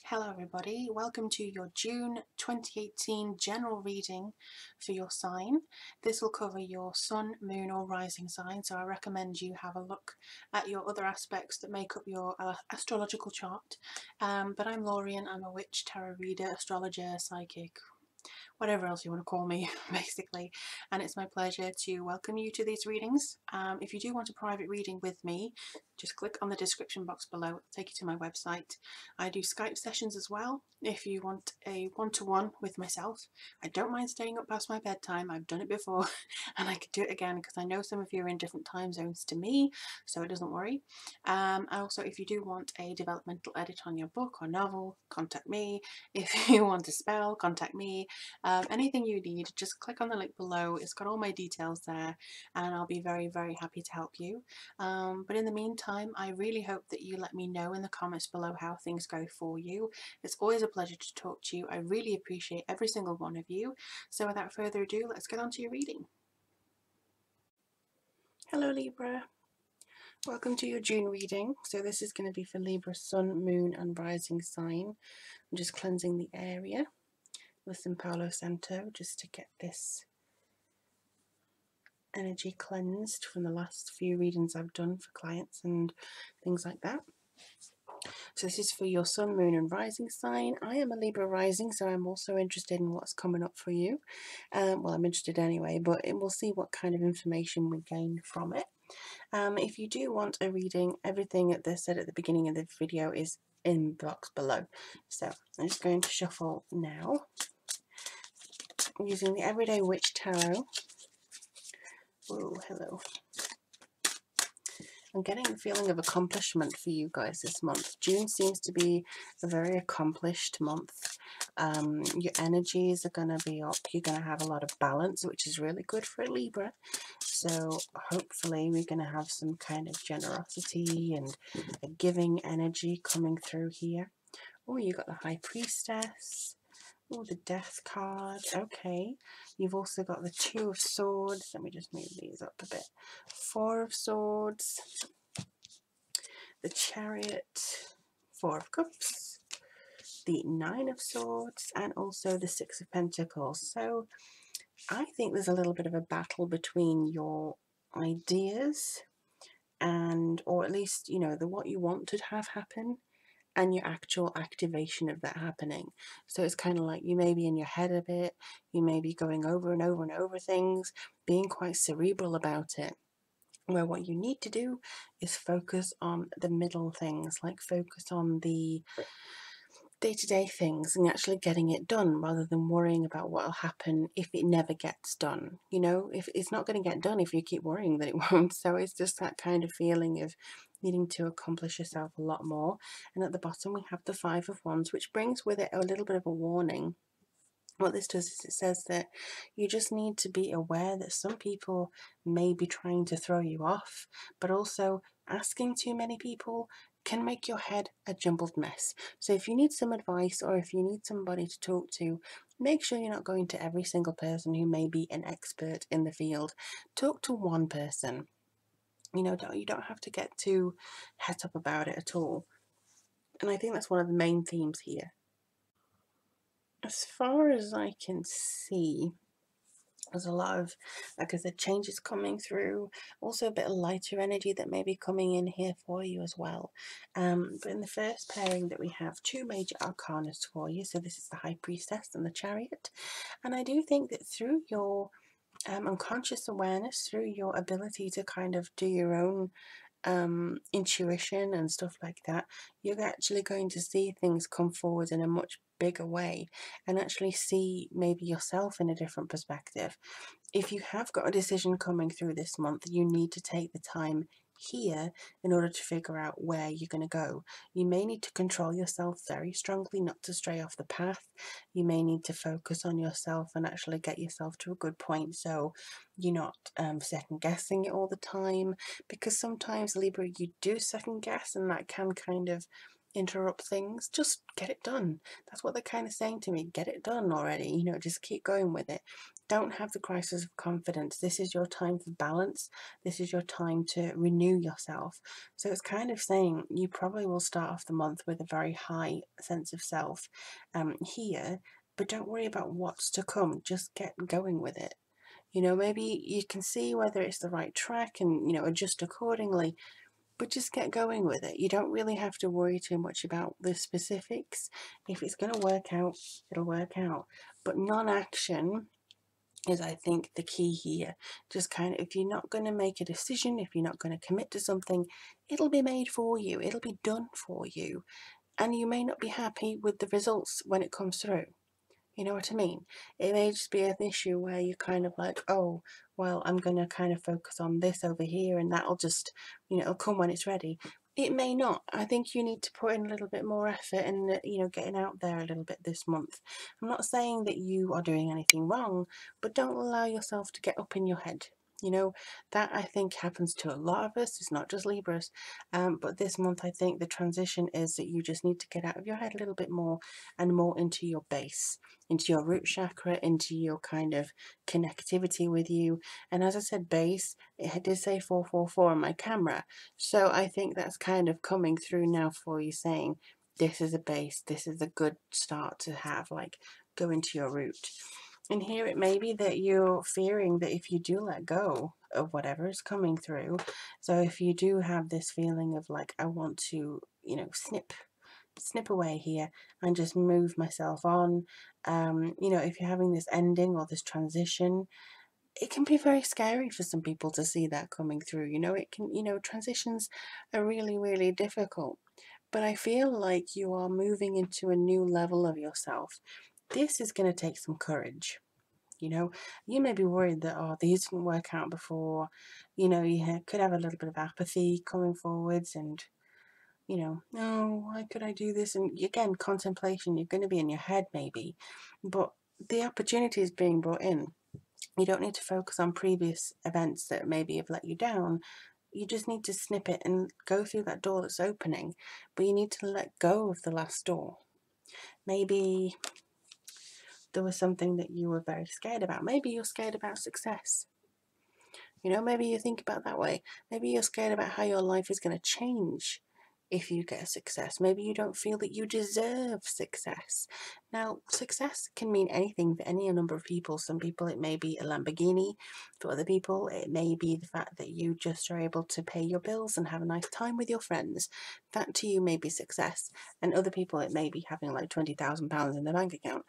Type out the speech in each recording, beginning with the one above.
Hello everybody, welcome to your June 2018 general reading for your sign. This will cover your sun, moon or rising sign, so I recommend you have a look at your other aspects that make up your astrological chart. But I'm Lorien, I'm a witch, tarot reader, astrologer, psychic, whatever else you want to call me basically, and it's my pleasure to welcome you to these readings. If you do want a private reading with me, just click on the description box below, it'll take you to my website. I do Skype sessions as well if you want a one-to-one with myself. I don't mind staying up past my bedtime, I've done it before and I could do it again because I know some of you are in different time zones to me, so it doesn't worry. Also, if you do want a developmental edit on your book or novel, contact me. If you want a spell, contact me. Anything you need, just click on the link below. It's got all my details there and I'll be very happy to help you. But in the meantime, I really hope that you let me know in the comments below how things go for you. It's always a pleasure to talk to you. I really appreciate every single one of you. So without further ado, let's get on to your reading. Hello Libra. Welcome to your June reading. So this is going to be for Libra sun, moon and rising sign. I'm just cleansing the area with some Palo Santo just to get this energy cleansed from the last few readings I've done for clients and things like that. So this is for your sun, moon and rising sign. I am a Libra rising, so I'm also interested in what's coming up for you. Well, I'm interested anyway, but we'll see what kind of information we gain from it. If you do want a reading, everything that I said at the beginning of the video is in the box below. So I'm just going to shuffle now using the Everyday Witch Tarot. Oh, hello. I'm getting a feeling of accomplishment for you guys this month. June seems to be a very accomplished month. Your energies are going to be up. You're going to have a lot of balance, which is really good for a Libra. So hopefully we're going to have some kind of generosity and a giving energy coming through here. Oh, you got the High Priestess. Oh, the Death card. Okay. You've also got the Two of Swords. Let me just move these up a bit. Four of Swords. The Chariot. Four of Cups. The Nine of Swords. And also the Six of Pentacles. So I think there's a little bit of a battle between your ideas and, or at least, you know, what you want to have happen and your actual activation of that happening. So it's kind of like you may be in your head a bit, you may be going over and over and over things, being quite cerebral about it, where what you need to do is focus on the middle things, like focus on the day-to-day things and actually getting it done rather than worrying about what will happen if it never gets done. You know, if it's not going to get done if you keep worrying that it won't. So it's just that kind of feeling of needing to accomplish yourself a lot more. And at the bottom we have the Five of Wands, which brings with it a little bit of a warning. What this does is it says that you just need to be aware that some people may be trying to throw you off, but also asking too many people can make your head a jumbled mess. So if you need some advice or if you need somebody to talk to, make sure you're not going to every single person who may be an expert in the field. Talk to one person. You know, you don't have to get too het up about it at all. And I think that's one of the main themes here. As far as I can see, there's a lot of, like I said, changes coming through. Also a bit of lighter energy that may be coming in here for you as well. But in the first pairing that we have two major arcanas for you. So this is the High Priestess and the Chariot. And I do think that through your unconscious awareness, through your ability to kind of do your own intuition and stuff like that, you're actually going to see things come forward in a much bigger way and actually see maybe yourself in a different perspective. If you have got a decision coming through this month, you need to take the time here in order to figure out where you're going to go. You may need to control yourself very strongly not to stray off the path. You may need to focus on yourself and actually get yourself to a good point, so you're not second guessing it all the time, because sometimes Libra, you do second guess and that can kind of interrupt things. Just get it done. That's what they're kind of saying to me. Get it done already. You know, just keep going with it. Don't have the crisis of confidence. This is your time for balance. This is your time to renew yourself. So it's kind of saying you probably will start off the month with a very high sense of self here, but don't worry about what's to come. Just get going with it. You know, maybe you can see whether it's the right track and, you know, adjust accordingly, but just get going with it. You don't really have to worry too much about the specifics. If it's going to work out, it'll work out. But non-action is, I think, the key here. Just kind of, if you're not going to make a decision, if you're not going to commit to something, it'll be made for you. It'll be done for you. And you may not be happy with the results when it comes through. You know what I mean? It may just be an issue where you're kind of like, oh, well, I'm going to kind of focus on this over here and that'll just, you know, it'll come when it's ready. It may not. I think you need to put in a little bit more effort and, you know, getting out there a little bit this month. I'm not saying that you are doing anything wrong, but don't allow yourself to get up in your head. You know, that I think happens to a lot of us. It's not just Libras. But this month, I think the transition is that you just need to get out of your head a little bit more and more into your base, into your root chakra, into your kind of connectivity with you. And as I said, base, it did say 444 on my camera. So I think that's kind of coming through now for you, saying this is a base, this is a good start to have, like go into your root. And here it may be that you're fearing that if you do let go of whatever is coming through, so if you do have this feeling of like, I want to, you know, snip away here and just move myself on. You know, if you're having this ending or this transition, it can be very scary for some people to see that coming through. You know, it can, you know, transitions are really, really difficult. But I feel like you are moving into a new level of yourself. This is going to take some courage. You know, you may be worried that, oh, these didn't work out before. You know, you could have a little bit of apathy coming forwards and, you know, oh, why could I do this? And again, contemplation, you're going to be in your head maybe, but the opportunity is being brought in. You don't need to focus on previous events that maybe have let you down. You just need to snip it and go through that door that's opening, but you need to let go of the last door. Maybe there was something that you were very scared about. Maybe you're scared about success. You know, maybe you think about that way. Maybe you're scared about how your life is going to change if you get success. Maybe you don't feel that you deserve success. Now, success can mean anything for any number of people. Some people it may be a Lamborghini. For other people, it may be the fact that you just are able to pay your bills and have a nice time with your friends. That to you may be success. And other people, it may be having like £20,000 in their bank account.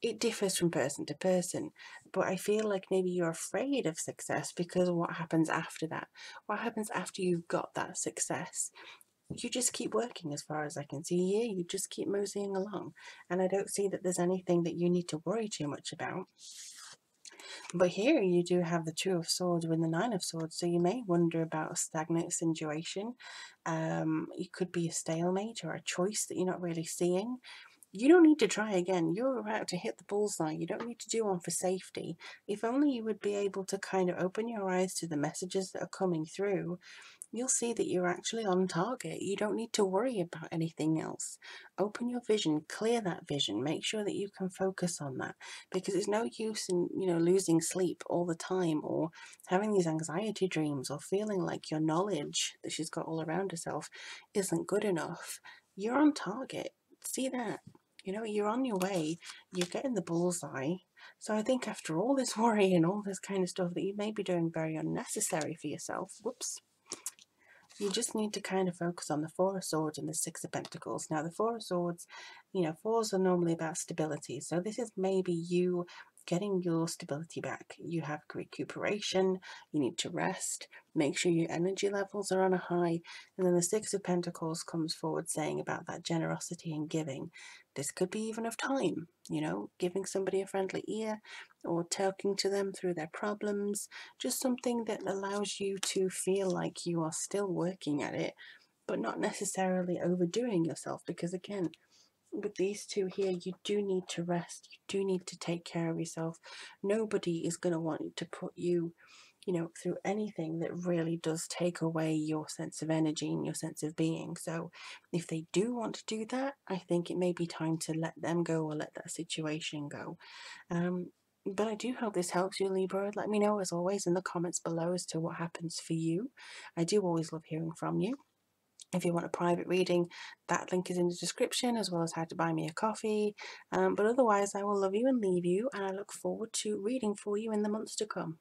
It differs from person to person, but I feel like maybe you're afraid of success because of what happens after that. What happens after you've got that success? You just keep working, as far as I can see here. You just keep moseying along, and I don't see that there's anything that you need to worry too much about. But here you do have the Two of Swords with the Nine of Swords, so you may wonder about a stagnant situation. It could be a stalemate or a choice that you're not really seeing. You don't need to try again. You're about to hit the bullseye. You don't need to do one for safety. If only you would be able to kind of open your eyes to the messages that are coming through, you'll see that you're actually on target. You don't need to worry about anything else. Open your vision, clear that vision, make sure that you can focus on that, because it's no use in, you know, losing sleep all the time or having these anxiety dreams or feeling like your knowledge that she's got all around herself isn't good enough. You're on target. See that? You know, you're on your way, you're getting the bullseye. So I think after all this worry and all this kind of stuff that you may be doing very unnecessary for yourself, whoops, you just need to kind of focus on the Four of Swords and the Six of Pentacles. Now, the Four of Swords, you know, fours are normally about stability. So this is maybe you getting your stability back. You have recuperation, you need to rest, make sure your energy levels are on a high. And then the Six of Pentacles comes forward saying about that generosity and giving. This could be even of time, you know, giving somebody a friendly ear or talking to them through their problems, just something that allows you to feel like you are still working at it, but not necessarily overdoing yourself. Because again, with these two here, you do need to rest, you do need to take care of yourself. Nobody is going to want to put you you know, through anything that really does take away your sense of energy and your sense of being. So if they do want to do that, I think it may be time to let them go or let that situation go. But I do hope this helps you, Libra. Let me know, as always, in the comments below as to what happens for you. I do always love hearing from you. If you want a private reading, that link is in the description, as well as how to buy me a coffee. But otherwise, I will love you and leave you, and I look forward to reading for you in the months to come.